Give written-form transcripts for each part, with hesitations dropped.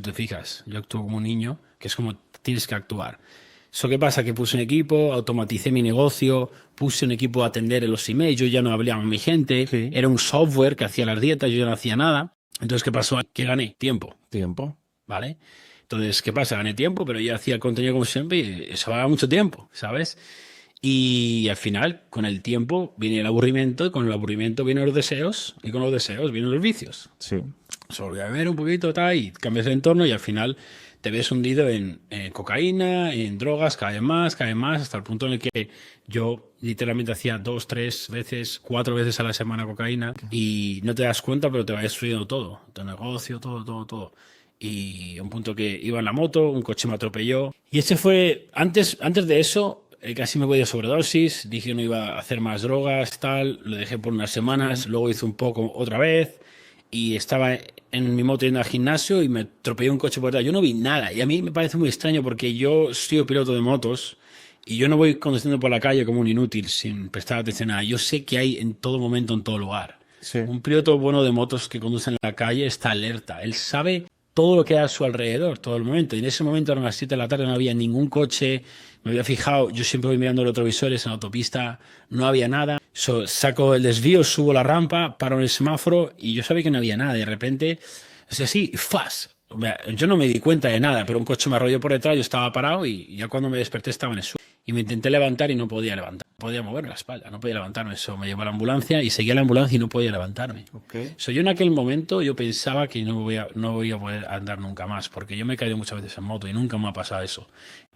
Te fijas, yo actúo como un niño, que es como tienes que actuar. ¿Eso qué pasa? Que puse un equipo, automaticé mi negocio, puse un equipo a atender en los emails, yo ya no hablaba con mi gente, Sí. era un software que hacía las dietas, yo ya no hacía nada. Entonces, ¿qué pasó? Que gané tiempo, Tiempo. ¿vale? Entonces, ¿qué pasa? Gané tiempo, pero yo hacía el contenido como siempre y eso va mucho tiempo, ¿sabes? Y al final, con el tiempo, viene el aburrimiento, y con el aburrimiento vienen los deseos, y con los deseos vienen los vicios. Sí. Se volvió a beber un poquito, tal, y cambias de entorno y al final te ves hundido en cocaína, en drogas, cada vez más, hasta el punto en el que yo literalmente hacía 2, 3 veces, 4 veces a la semana cocaína y no te das cuenta, pero te va destruyendo todo, tu negocio, todo. Y un punto que iba en la moto, un coche me atropelló. Y ese fue, antes de eso, casi me voy de sobredosis, dije que no iba a hacer más drogas, tal, lo dejé por unas semanas, luego hice un poco otra vez y estaba en mi moto yendo al gimnasio y me atropelló un coche por detrás. Yo no vi nada y a mí me parece muy extraño porque yo soy piloto de motos y yo no voy conduciendo por la calle como un inútil sin prestar atención a nada. Yo sé que hay en todo momento, en todo lugar. Sí. Un piloto bueno de motos que conduce en la calle está alerta. Él sabe todo lo que hay a su alrededor, todo el momento. Y en ese momento, eran las 7 de la tarde, no había ningún coche. Me había fijado, yo siempre voy mirando los retrovisores en la autopista, no había nada. Saco el desvío, subo la rampa, paro en el semáforo y yo sabía que no había nada. De repente, es así, ¡fas! Yo no me di cuenta de nada, pero un coche me arrolló por detrás, yo estaba parado y ya cuando me desperté estaba en el suelo. Y me intenté levantar y no podía levantar. No podía mover la espalda, no podía levantarme. Eso me llevó a la ambulancia y seguía la ambulancia y no podía levantarme. Okay. Yo en aquel momento yo pensaba que no voy a poder andar nunca más, porque yo me he caído muchas veces en moto y nunca me ha pasado eso.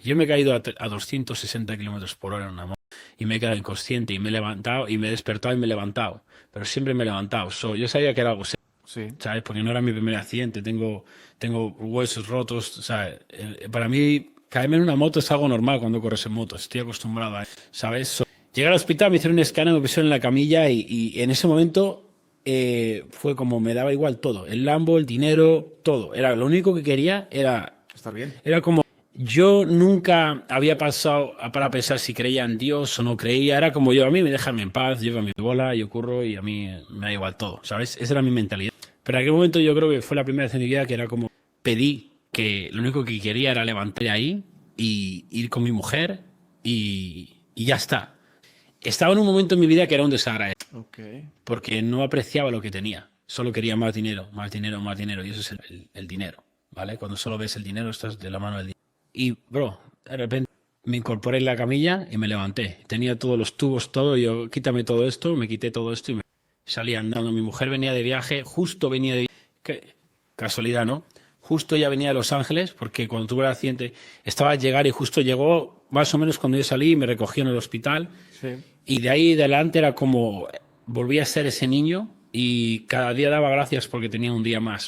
Yo me he caído a 260 kilómetros por hora en una moto y me he quedado inconsciente y me he levantado y me he despertado y me he levantado. Pero siempre me he levantado. Yo sabía que era algo serio, Sí. ¿sabes? Porque no era mi primer accidente. Tengo huesos rotos. O sea, para mí, caerme en una moto es algo normal cuando corres en moto. Estoy acostumbrado a eso, ¿sabes? Llegué al hospital, me hicieron un escáner, me pusieron en la camilla y en ese momento fue como me daba igual todo. El Lambo, el dinero, todo. Lo único que quería Estar bien. era como... Yo nunca había pasado para pensar si creía en Dios o no creía. Era como yo, a mí me dejan en paz, llevo mi bola, yo curro y a mí me da igual todo, ¿sabes? Esa era mi mentalidad. Pero en aquel momento yo creo que fue la primera vez en mi vida que era como pedí que lo único que quería era levantarme ahí y ir con mi mujer y ya está. Estaba en un momento en mi vida que era un desagradecido Okay. porque no apreciaba lo que tenía. Solo quería más dinero, más dinero, más dinero. Y eso es el dinero, ¿vale? Cuando solo ves el dinero, estás de la mano del dinero. Y, bro, de repente me incorporé en la camilla y me levanté. Tenía todos los tubos, todo. Yo, quítame todo esto, me quité todo esto y me salí andando. Mi mujer venía de viaje, justo venía de viaje. Casualidad, ¿no? Justo ella venía de Los Ángeles, porque cuando tuve el accidente estaba a llegar y justo llegó más o menos cuando yo salí y me recogió en el hospital. Sí. Y de ahí adelante era como volví a ser ese niño y cada día daba gracias porque tenía un día más.